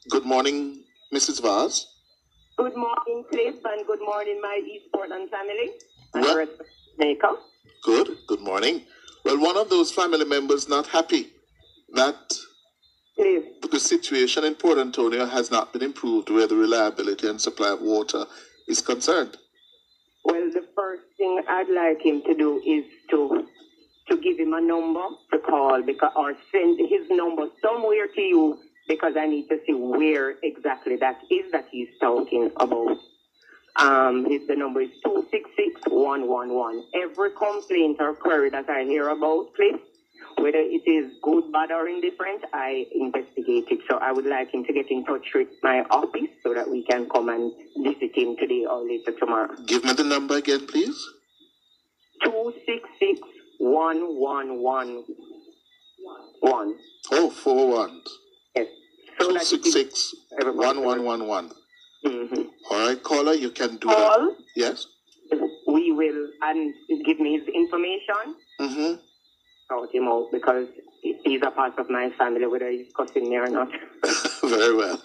Good morning, Mrs. Vaz. Good morning, Cliff, and good morning, my Eastport and family. And Well, the rest of Jamaica. good morning. Well, one of those family members not happy that Cliff, the situation in Port Antonio has not been improved where the reliability and supply of water is concerned. well, the first thing I'd like him to do is to give him a number to call or send his number somewhere to you because I need to see where exactly that is that he's talking about. The number is 266-111. Every complaint or query that I hear about, Cliff, whether it is good, bad, or indifferent, I investigate it. So I would like him to get in touch with my office so that we can come and visit him today or later tomorrow. Give me the number again, please. 266-111. Oh, 41. Yes. So 266-1111. Mm-hmm. All right, caller, you can do Call. that. Yes. We will, and give me his information. Mm-hmm. Sort him out because he's a part of my family, whether he's cussing me or not. Very well.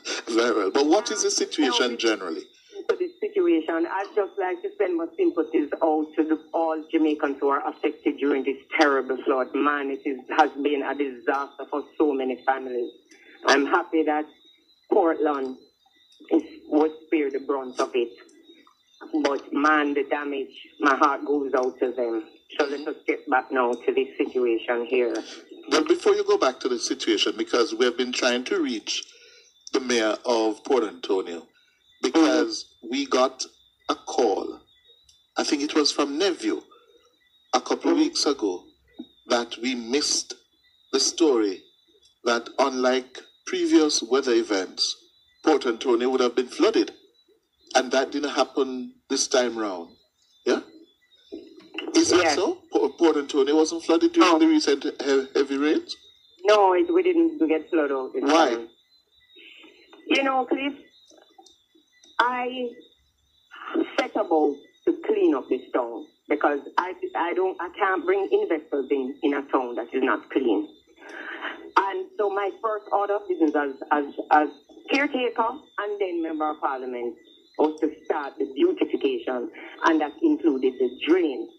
But what is the situation generally? So the situation, I'd just like to send my sympathies out to all Jamaicans who are affected during this terrible flood. Man, has been a disaster for so many families. I'm happy that Portland would spare the brunt of it. But man, the damage, my heart goes out to them. So let us get back now to this situation here. But before you go back to the situation, because we have been trying to reach the mayor of Port Antonio, because we got a call, I think it was from Nephew, a couple of weeks ago, that we missed the story that unlike previous weather events, Port Antonio would have been flooded. And that didn't happen this time round. Yeah? Is that so? Port Antonio wasn't flooded during the recent heavy rains? No, we didn't get flooded out. Why? You know, Cliff, I set about to clean up this town because I can't bring investors in a town that is not clean. And so my first order of business as caretaker and then member of parliament was to start the beautification, and that included the drains.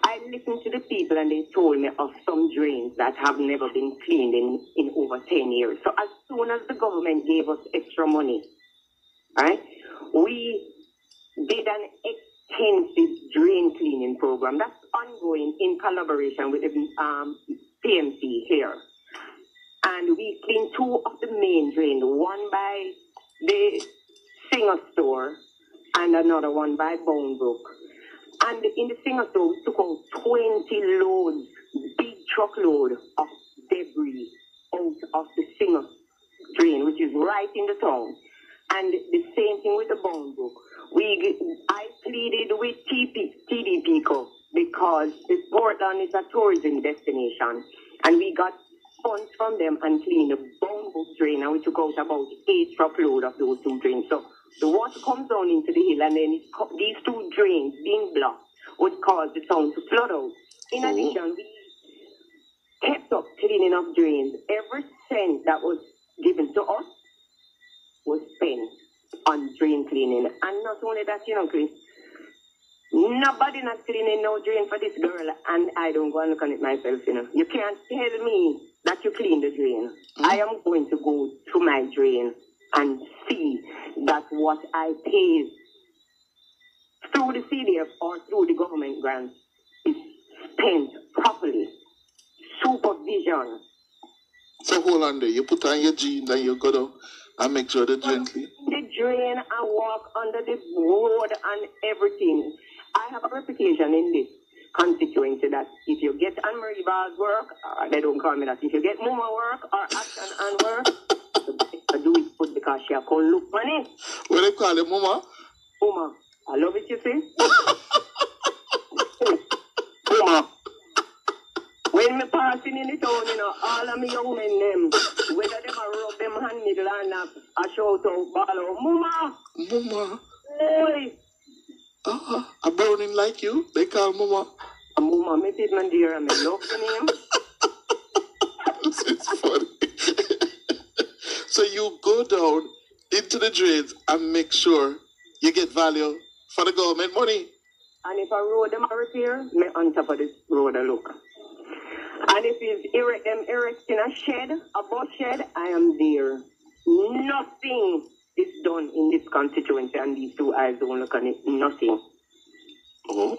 I listened to the people and they told me of some drains that have never been cleaned in over 10 years. So as soon as the government gave us extra money, right, we did an extensive drain cleaning program that's ongoing in collaboration with the PMC here. And we cleaned two of the main drains, one by the Singer store and another one by Bone Brook. And in the Singer store, we took out 20 loads, big truckload of debris out of the Singer drain, which is right in the town. And the same thing with the Bone Brook. I pleaded with TDP because Portland is a tourism destination, and we got funds from them and cleaned the Bone Brook drain, and we took out about 8 truckload of those two drains. So the water comes down into the hill, and then these two drains being blocked would cause the town to flood out. In addition, we kept up cleaning up drains. Every cent that was given to us was spent on drain cleaning. And not only that, you know, Chris, nobody not cleaning no drain for this girl, and I don't go and look on it myself, you know. You can't tell me that you clean the drain. I am going to go to my drain and see that what I pay through the CDF or through the government grant is spent properly. Supervision. So hold on there. You put on your jeans and you go down and make sure the drain clean? The drain and walk under the road and everything. I have a reputation in this constituency that if you get Anne-Marie Ball's work, they don't call me that. If you get Mama work or Action and work, I do it good because she can look money. What they call it, Mama? Mama, I love it, you see. Mama. When me passing in the town, you know, all of me young men them, whether they rub them hand middle and a shout out, ball out, Mama. Mama. Hey. A browning like you, they call Mama. Mama, me did my dear, and me love the name. It's funny. So you go down into the drains and make sure you get value for the government money. And if a road them repair, me on top of this road I look. And if it's erecting a shed, a bus shed, I am there. Nothing is done in this constituency, and these two eyes don't look on it. Nothing. Oh,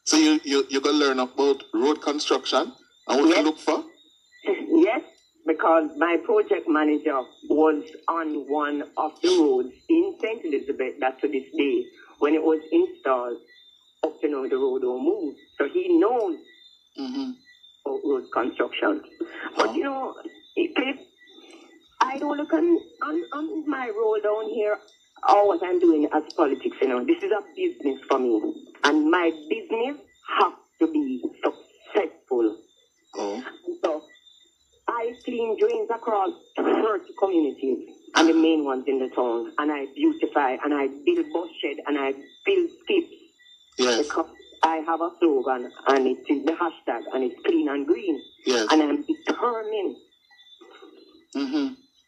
so you're gonna learn about road construction and what to look for? Yes, because my project manager was on one of the roads in St. Elizabeth that to this day, when it was installed, up to now the road don't move. So he knows about road construction. But you know, if I don't look on my road down here or what I'm doing as politics, you know, this is a business for me. And my business has to be successful. Oh. So I clean drains across 30 communities and the main ones in the town. And I beautify and I build bus shed and I build skips. Yes. Because I have a slogan and it is the hashtag and it's clean and green. Yes. And I'm determined.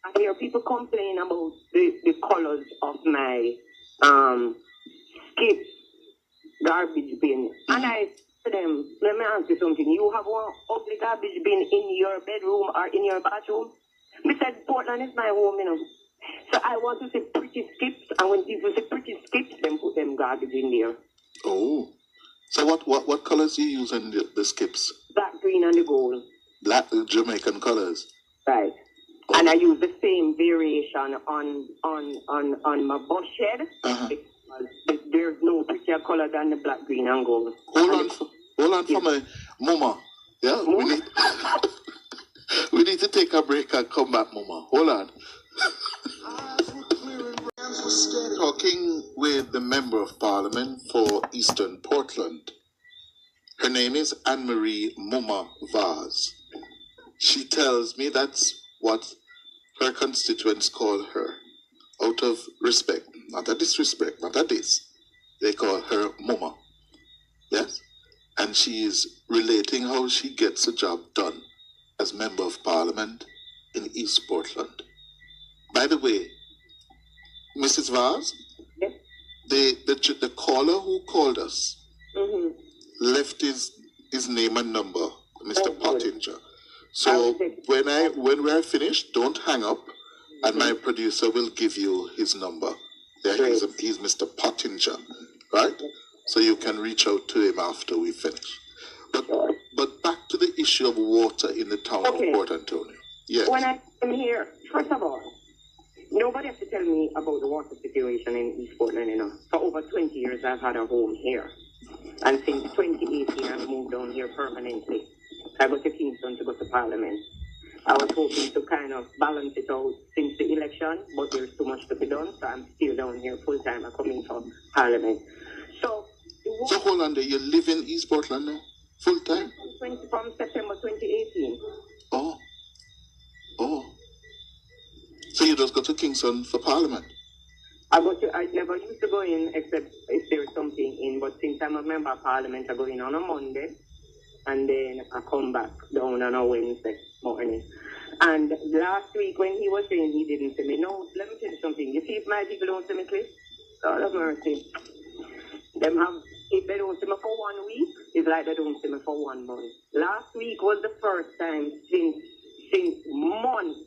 I hear people complain about the colors of my skips, garbage bin. And I to them, let me ask you something. You have one ugly garbage bin in your bedroom or in your bathroom? I said, Portland is my home, you know. So I want to see pretty skips, and when people see pretty skips, then put them garbage in there. Oh. So what colors do you use in the skips? Black, green, and the gold. Black Jamaican colors. Right. Oh. And I use the same variation on my bus shed. Because there's no prettier color than the black, green, and gold. Hold on for my mama. Yeah, we need to take a break and come back, mama. Hold on. Talking with the Member of Parliament for Eastern Portland. Her name is Anne-Marie Muma Vaz. She tells me that's what her constituents call her. Out of respect, not a disrespect, not a diss. They call her Muma. Yes? And she is relating how she gets a job done as Member of Parliament in East Portland. By the way, Mrs. Vaz, yes. the caller who called us left his name and number, Mr. Pottinger. So when we're finished, don't hang up, and my producer will give you his number. Yeah, he's Mr. Pottinger, right? So you can reach out to him after we finish. But back to the issue of water in the town of Port Antonio. Yes. When I am here, first of all, nobody has to tell me about the water situation in East Portland, you know. For over 20 years, I've had a home here. And since 2018, I've moved down here permanently. I go to Kingston to go to Parliament. I was hoping to kind of balance it out since the election, but there's too much to be done, so I'm still down here full time. I'm coming from Parliament. So hold on there, you live in East Portland now? Full time? From September 2018. Oh. So you just go to Kingston for Parliament? I never used to go in except if there's something in, but since I'm a member of Parliament, I go in on a Monday, and then I come back down on a Wednesday morning. And last week when he was saying he didn't see me, no, let me tell you something. You see if my people don't see me, Cliff? God have mercy. If they don't see me for 1 week, it's like they don't see me for 1 month. Last week was the first time since months,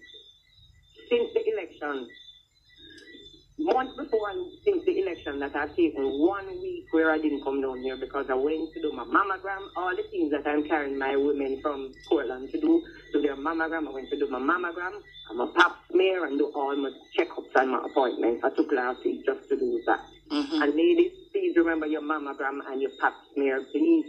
since the election, months before and since the election, that I've taken 1 week where I didn't come down here because I went to do my mammogram, all the things that I'm carrying my women from Portland to do their mammogram. I went to do my mammogram, and my pap smear, and do all my checkups and my appointments. I took last week just to do that. And ladies, please remember your mammogram and your pap smear. Please.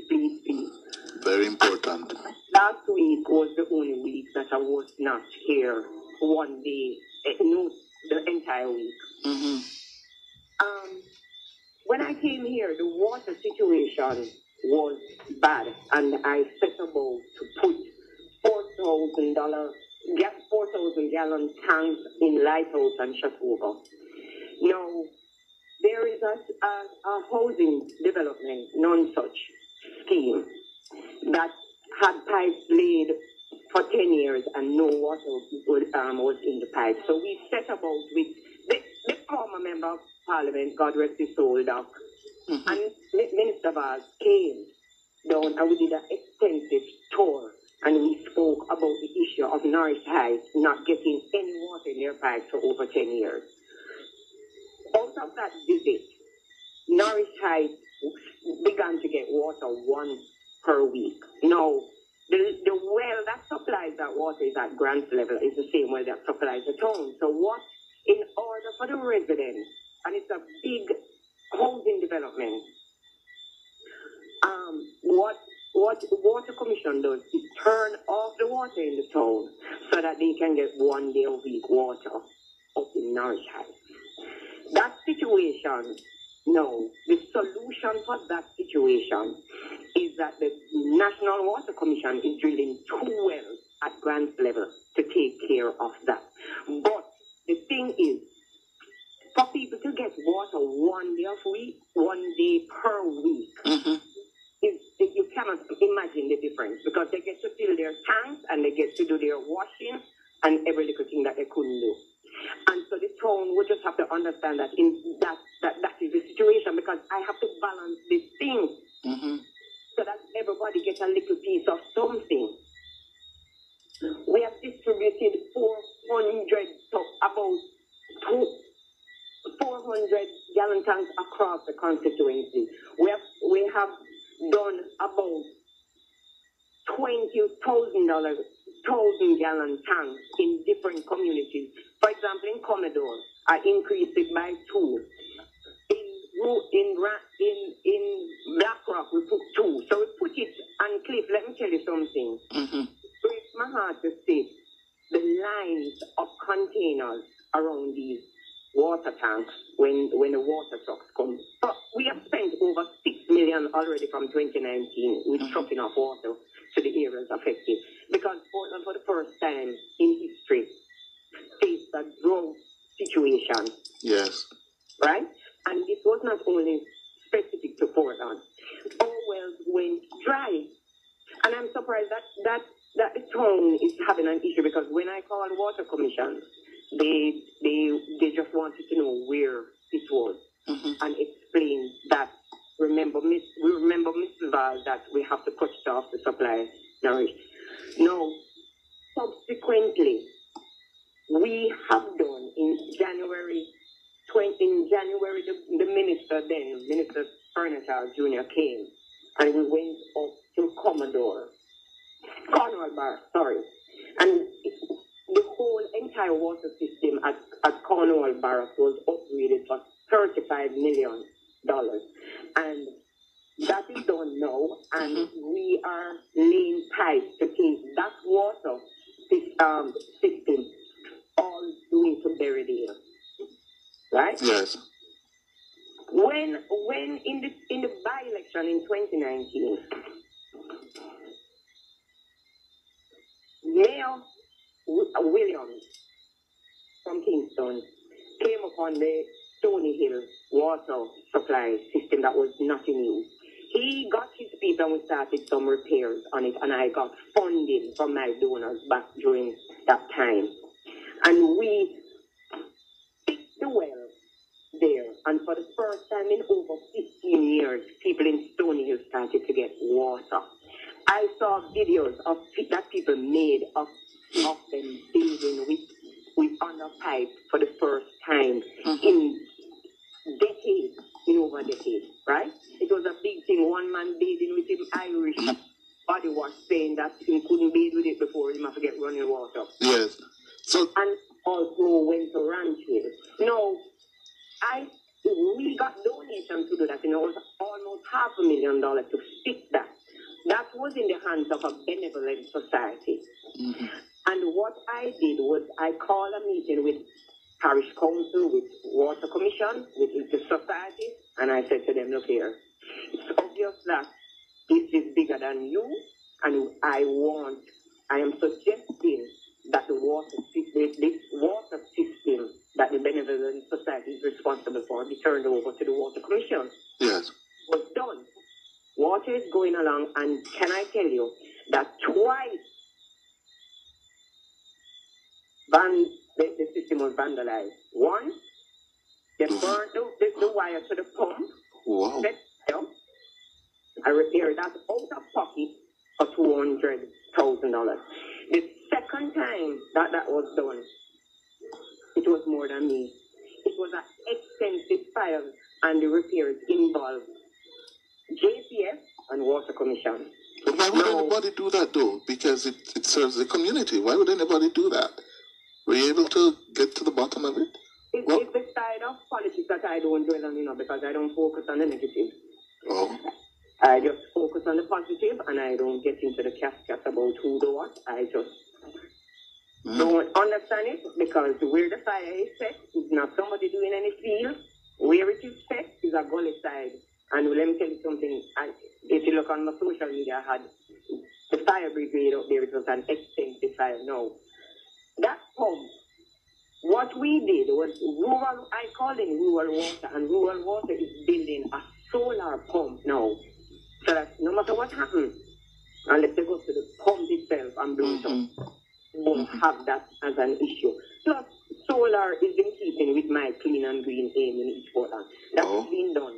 Very important. Last week was the only week that I was not here 1 day, no, the entire week. When I came here, the water situation was bad, and I set about to put $4,000 gallon tanks in Lighthouse and Chateauba. Now, there is a housing development, non-such scheme that had pipes laid for 10 years and no water was in the pipe. So we set about with the Member of Parliament, God rest his soul, Doc, and Minister Vaz came down and we did an extensive tour and we spoke about the issue of Norris Heights not getting any water in their pipes for over 10 years. Out of that visit, Norris Heights began to get water once per week. Now, the well that supplies that water is at Grants level is the same well that supplies the town. So what, in order for the residents, and it's a big housing development, what the Water Commission does is turn off the water in the town so that they can get 1 day a week water up in Norris Heights. That situation, no, the solution for that situation is that the National Water Commission is drilling 2 wells at Grants level to take care of that. But the thing is, for people to get water 1 day a week, 1 day per week, you cannot imagine the difference because they get to fill their tanks and they get to do their washing and every little thing that they couldn't do. And so the town would just have to understand that that is the situation because I have to balance this thing so that everybody gets a little piece of something. We have distributed 400 gallon tanks across the constituency. We have done about 20,000 gallon tanks in different communities. For example, in Commodore, I increased it by 2. In Blackrock, we put 2. So we put it, and Cliff, let me tell you something. Breaks my heart to see the lines of containers around these water tanks when the water trucks come. But we have spent over 6 million already from 2019 with trucking of water to the areas affected. Because Portland, for the first time in history, faced a drought situation. Yes. Right? And this was not only specific to Portland. All wells went dry. And I'm surprised that the town is having an issue because when I called Water Commission, they just wanted to know where it was and explain that. We remember Mrs. Val that we have to cut off the supply nourish. Now, subsequently, we have done in January, the Minister Furniture Jr. came and we went up to Cornwall Bar, and the whole entire water system at Cornwall Barracks was upgraded for $35 million. And that is done now, and we are laying pipes to take that water system all the way to Berrydale. Right? Yes. When in the by-election in 2019, Mayor Williams from Kingston came upon the Stony Hill water supply system that was not in use. He got his people and we started some repairs on it, and I got funding from my donors back during that time. And we fixed the well there, and for the first time in over 15 years, people in Stony Hill started to get water. I saw videos of that people made of them bathing with under pipe for the first time in decades, in over a decade, right? It was a big thing. One man bathing with him Irish body wash, saying that he couldn't bathe with it before he must get running water. Yes. So and also went to Ranchville. No, we got donations to do that, and it was almost $500,000 to fix that. That was in the hands of a benevolent society. And what I did was I called a meeting with Parish Council, with Water Commission, with the society, and I said to them, look here, it's obvious that this is bigger than you, and I am suggesting that this water system that the benevolent society is responsible for be turned over to the Water Commission. Yes. Was done. Water is going along, and can I tell you that twice the system was vandalized. One, They burned the wire to the pump. Wow. I repaired that out of pocket for $200,000. The second time that was done, it was more than me. It was an extensive file, and the repairs involved JPS and Water Commission. But why would anybody do that though? Because it serves the community. Why would anybody do that? Were you able to get to the bottom of it? It's the side of politics that I don't dwell on, because I don't focus on the negative. Oh. I just focus on the positive, and I don't get into the cascade about who do what. I just don't understand it, because where the fire is set is not somebody doing any field. Where it is set is a gully side. And let me tell you something. If you look on my social media, I had the fire brigade up there. It was an extensive fire. No. That pump, what we did was rural, I call it rural water, and rural water is building a solar pump now. So that no matter what happens, unless they go to the pump itself and blow it up, we won't have that as an issue. Plus, solar is in keeping with my clean and green aim in East Portland. That's been done.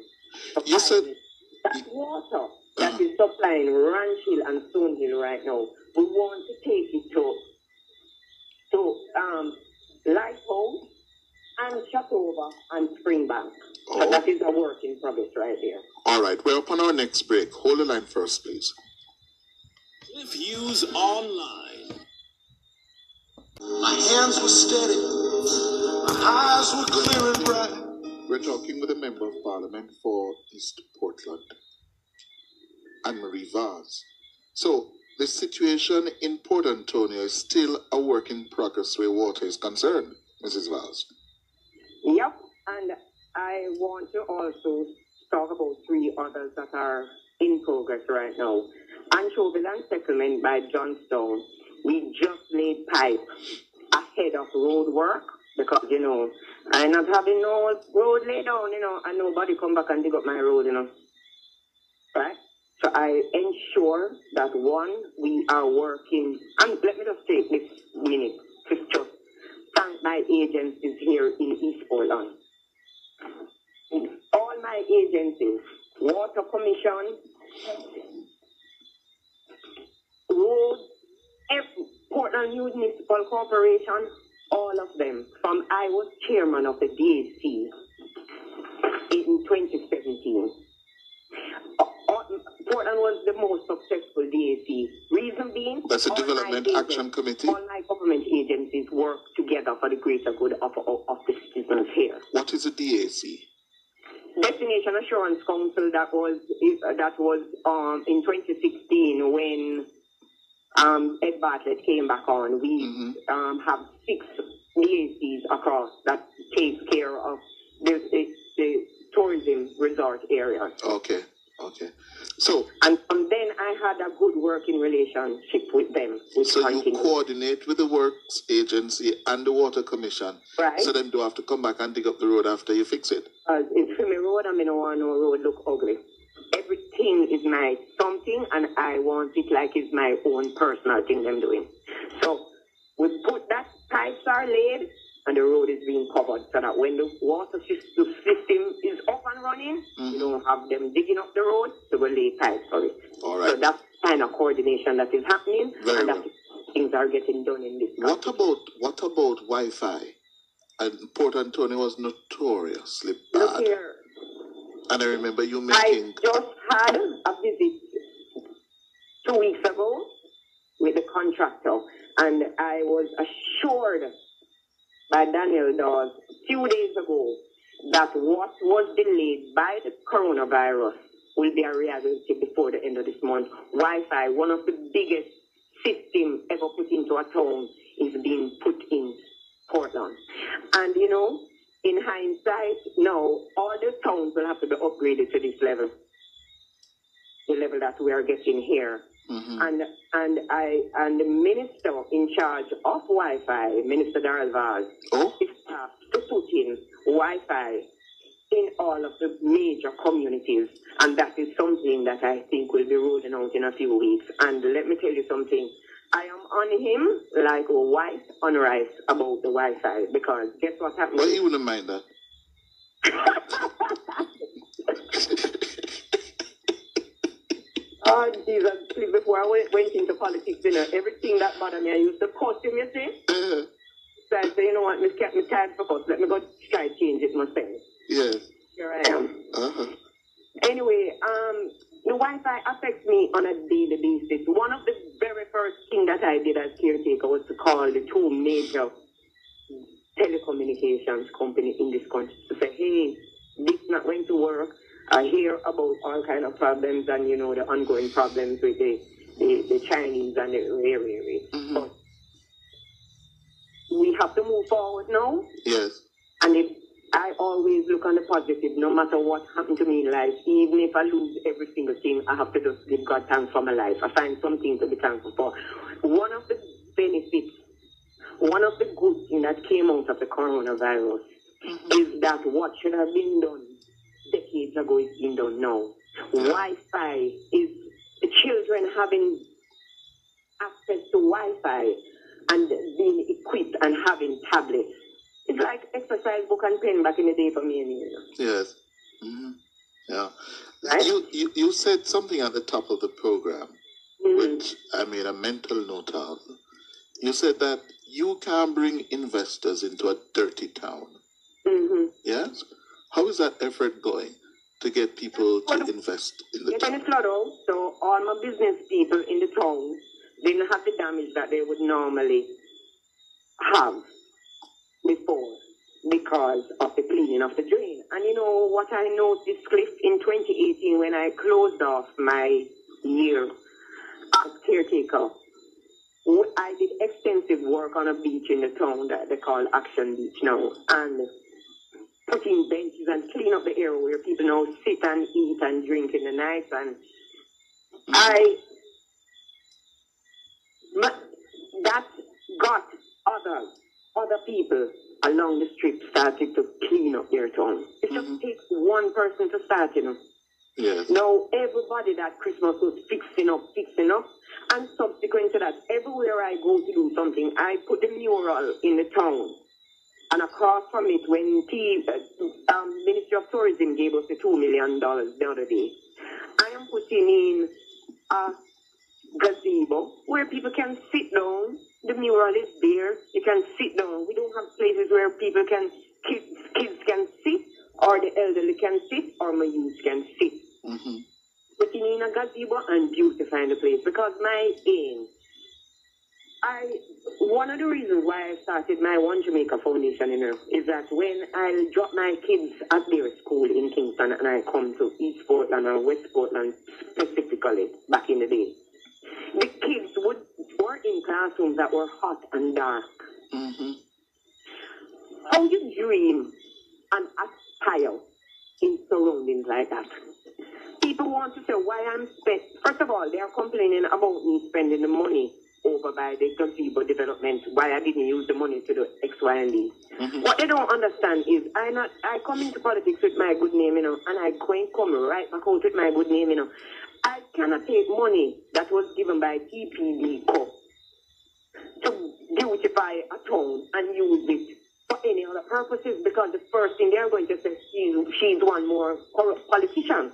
You said that water that is supplying Ranch Hill and Stone Hill right now, we want to take it to Lighthouse and Shatova and Springbank. So that is a work in progress right there. All right, we're up on our next break. Hold the line first, please. With Hughes online. My hands were steady, my eyes were clear and bright. We're talking with a member of parliament for East Portland, Anne-Marie Vaz. So, the situation in Port Antonio is still a work in progress where water is concerned, Mrs. Vaz. Yep, and I want to also talk about 3 others that are in progress right now. Anchoviland Settlement by Johnstone. We just laid pipe ahead of road work because, I'm not having no road laid down, and nobody come back and dig up my road, Right? So I ensure that, 1, we are working, and let me just take this minute to just thank my agencies here in East Portland. All my agencies, Water Commission, Road, Portland Municipal Corporation, all of them. I was chairman of the DAC in 2017. Portland was the most successful DAC. Reason being, that's a Development Action Committee. All my government agencies work together for the greater good of the citizens here. What is a DAC? Destination Assurance Council that was in 2016 when Ed Bartlett came back on. We have 6 DACs across that takes care of the tourism resort areas. Okay. So, and then I had a good working relationship with them. So you coordinate with the Works Agency and the Water Commission, right? So them don't have to come back and dig up the road after you fix it. It's for me road, and I don't want no road look ugly. Everything is my something, and I want it like it's my own personal thing I'm doing. So we put that pipes are laid, and the road is being covered, so that when the water system is up and running, you don't have them digging up the road, so we lay pipes for it. All right. So that's kind of coordination that is happening, Very well. Things are getting done in this country. What about Wi-Fi? And Port Antonio was notoriously bad. Look here. And I remember you making... I just had a visit 2 weeks ago with the contractor, and I was assured by Daniel Dawes a few days ago that what was delayed by the coronavirus will be a reality before the end of this month. Wi-Fi, one of the biggest systems ever put into a town, is being put in Portland. And in hindsight, now all the towns will have to be upgraded to this level, the level that we are getting here. And the minister in charge of Wi-Fi, Minister Darrell Vaz, is tasked to put in Wi-Fi in all of the major communities, and that is something that I think will be rolling out in a few weeks. And let me tell you something, I am on him like a white on rice about the Wi-Fi, because guess what happened? Well, he wouldn't mind that. Oh, Jesus. Please, before I went into politics, everything that bothered me, I used to cuss him, you see? So I said, you know what, Miss Cat, I'm tired for cuss. Let me go try to change it myself. Yes. Here I am. Anyway, the Wi-Fi affects me on a daily basis. One of the very first things that I did as caretaker was to call the two major telecommunications companies in this country to say, hey, this is not going to work. I hear about all kind of problems and, you know, the ongoing problems with the Chinese and the area. But we have to move forward now. Yes. And I always look on the positive, no matter what happened to me in life. Even if I lose every single thing, I have to just give God thanks for my life. I find something to be thankful for. One of the benefits, one of the good things that came out of the coronavirus is that what should have been done decades ago is being done now. Wi-Fi is the children having access to Wi-Fi and being equipped and having tablets. It's like exercise book and pen back in the day for me and you. Yes. Yeah. Right? You said something at the top of the program, which I made a mental note of. You said that you can bring investors into a dirty town. Yes? How is that effort going to get people to invest in the town? Getting flood out, so all my business people in the town didn't have the damage that they would normally have before because of the cleaning of the drain. And you know what I noticed, Cliff, in 2018 when I closed off my year as caretaker, I did extensive work on a beach in the town that they call Action Beach now, and putting benches and clean up the area where people now sit and eat and drink in the night. And that got other people along the strip started to clean up their town. It just takes one person to start, you know. Yes. Now everybody that Christmas was fixing up. And subsequent to that, everywhere I go to do something, I put the mural in the town. And across from it, when Ministry of Tourism gave us the $2 million the other day, I am putting in a gazebo where people can sit down. The mural is there. You can sit down. We don't have places where people kids can sit, or the elderly can sit, or my youth can sit. Putting in a gazebo and beautifying the place, because my aim, one of the reasons why I started my One Jamaica Foundation is that when I drop my kids at their school in Kingston and I come to East Portland or West Portland specifically back in the day, the kids were in classrooms that were hot and dark. How you dream and aspire in surroundings like that? People want to say why I'm first of all, they are complaining about me spending the money over by the gazebo development, why I didn't use the money to do X, Y, and Z. What they don't understand is I come into politics with my good name, you know, and I come right back out with my good name, you know. I cannot take money that was given by TPD Co to beautify a town and use it for any other purposes, because the first thing they're going to say, she's one more corrupt politician.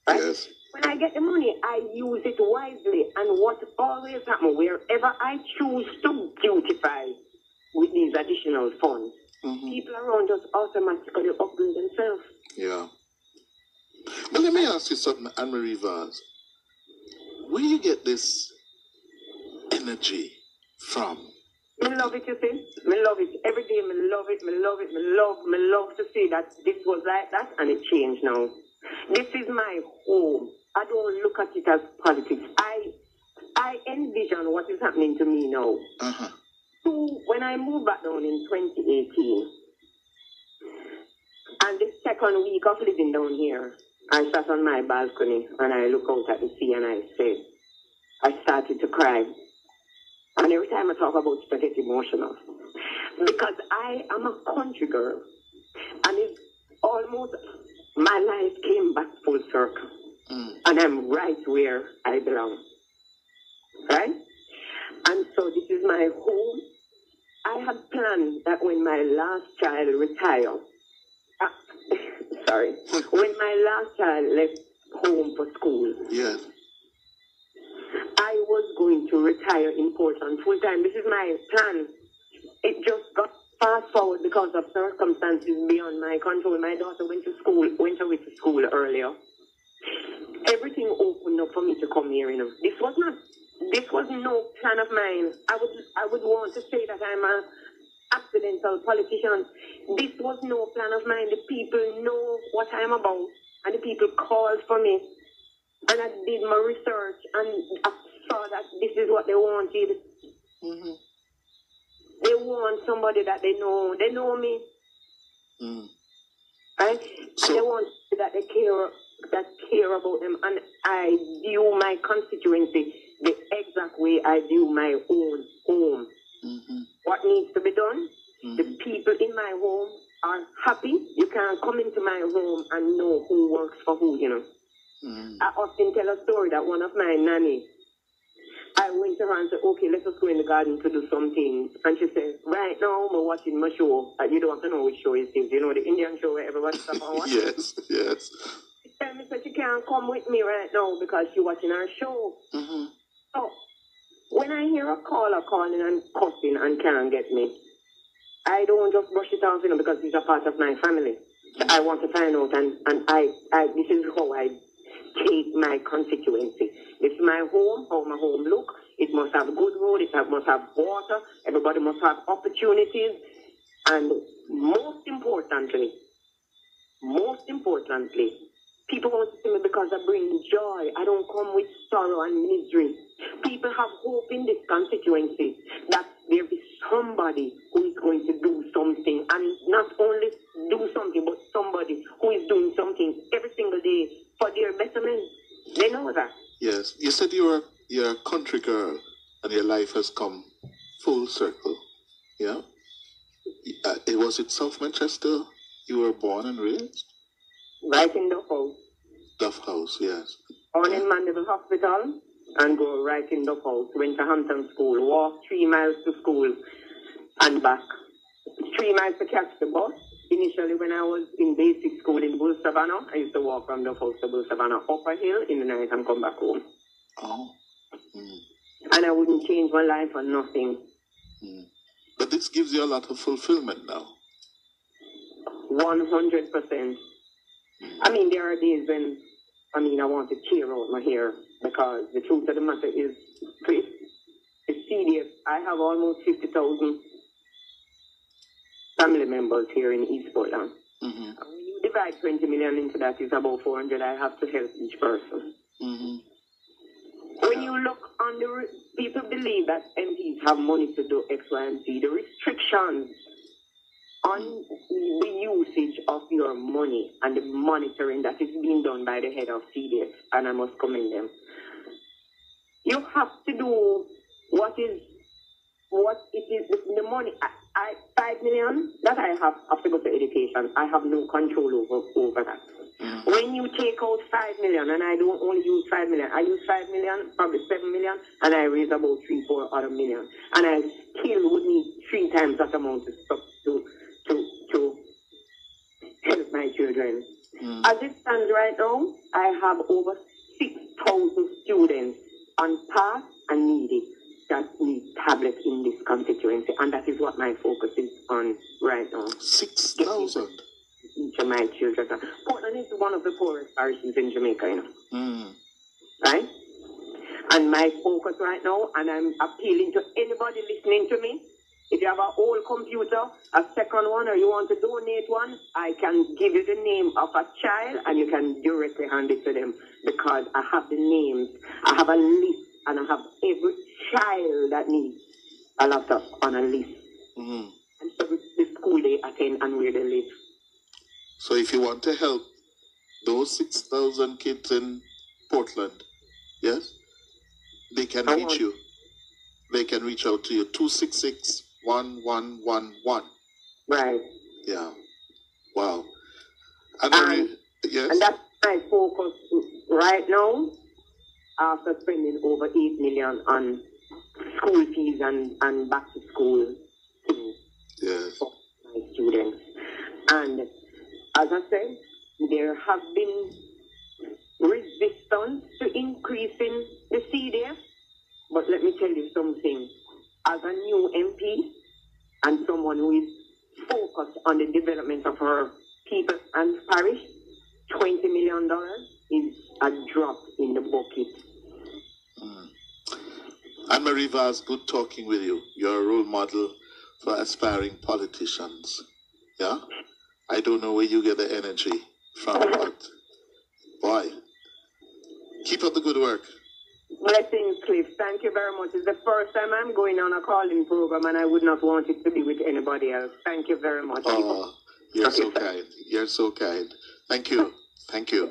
Right? Yes. When I get the money, I use it wisely. And what always happens, wherever I choose to beautify with these additional funds, people around us automatically upgrade themselves. Yeah. But let me ask you something, Anne-Marie Vaz. Where do you get this energy from? I love it, you see. I love it. Every day, I love it. I love to see that this was like that and it changed now. This is my home. I don't look at it as politics. I envision what is happening to me now. So when I moved back down in 2018, and the second week of living down here, I sat on my balcony and I look out at the sea and I started to cry. And every time I talk about it, I get emotional. Because I am a country girl. And it's almost, my life came back full circle. And I'm right where I belong. Right? And so this is my home. I had planned that when my last child retired, sorry. When my last child left home for school, Yes. I was going to retire in Portland full time. This is my plan. It just got fast forward because of circumstances beyond my control. My daughter went away to school earlier. Everything opened up for me to come here, you know. This was no plan of mine. I would want to say that I'm a accidental politician. This was no plan of mine. The people know what I'm about, and the people called for me. And I did my research, and I saw that this is what they wanted. Mm-hmm. They want somebody that they know. They know me. Mm. Right? So, and they want that they care about them. And I view my constituency the exact way I view my own home. mm-hmm. What needs to be done? Mm-hmm. The people in my home are happy. You can't come into my home and know who works for who, you know. Mm-hmm. I often tell a story that one of my nannies, I went to her and said, okay, let us go in the garden to do something. And she said, right now I'm watching my show. You don't have to know which show it is. You know, the Indian show where everybody stuff on watch? Yes. She told me that she can't come with me right now because she's watching her show. Mm-hmm. So when I hear a caller calling and cussing and can't get me, I don't just brush it off, you know, because it's a part of my family. So I want to find out, and I this is how I take my constituency. It's my home, how my home look. It must have good road, must have water, everybody must have opportunities, and most importantly, people want to see me because I bring joy. I don't come with sorrow and misery. People have hope in this constituency that there is somebody who is going to do something, and not only do something, but somebody who is doing something every single day for their betterment. They know that. Yes. You said you're a country girl and your life has come full circle. Yeah? Was it South Manchester you were born and raised? Right in Duff House. Duff House, yes. Born in Mandeville Hospital and go right in Duff House. Went to Hampton School. Walked 3 miles to school and back. 3 miles to catch the bus. Initially, when I was in basic school in Bull Savannah, I used to walk from Duff House to Bull Savannah up a hill in the night and come back home. Oh. Mm. And I wouldn't change my life for nothing. Mm. But this gives you a lot of fulfillment now. 100%. I mean, there are days when, I want to tear out my hair because the truth of the matter is, it's CDF. I have almost 50,000 family members here in East Portland. Mm-hmm. And when you divide 20 million into that, it's about 400 I have to help each person. Mm-hmm. When you look on people believe that MPs have money to do X, Y, and Z. The restrictions on the usage of your money and the monitoring that is being done by the head of CDF, and I must commend them. You have to do what it is, the money. 5 million that I have to go to education, I have no control over that. Mm-hmm. When you take out 5 million, and I don't only use 5 million, I use 5 million, probably 7 million, and I raise about 3-4 other million. And I still would need 3 times that amount of stuff to help my children. Mm. As it stands right now, I have over 6,000 students on pass and needy that need tablets in this constituency, and that is what my focus is on right now. 6,000? Each of my children. Portland is one of the poorest parishes in Jamaica, you know. Mm. Right? And my focus right now, and I'm appealing to anybody listening to me, if you have an old computer, a second one, or you want to donate one, I can give you the name of a child and you can directly hand it to them, because I have the names, I have a list, and I have every child that needs a laptop on a list. Mm-hmm. And every the school they attend and where they live. So if you want to help those 6,000 kids in Portland, yes, they can reach you. They can reach out to you. 266-1111. Right. Yeah. Wow. And yes. And that's my focus right now, after spending over 8 million on school fees and back to school yes. for my students. And as I said, there have been resistance to increasing the CDF. But let me tell you something. As a new MP and someone who is focused on the development of our people and parish, $20 million is a drop in the bucket. Anne-Marie Vaz, good talking with you. You're a role model for aspiring politicians. Yeah? I don't know where you get the energy from, but boy, keep up the good work. Blessings, Cliff. Thank you very much. It's the first time I'm going on a calling program, and I would not want it to be with anybody else. Thank you very much. Oh, you're so kind. You're so kind. Thank you. Thank you.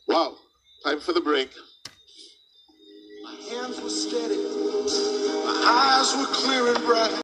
Wow. Time for the break. My hands were steady, my eyes were clear and bright.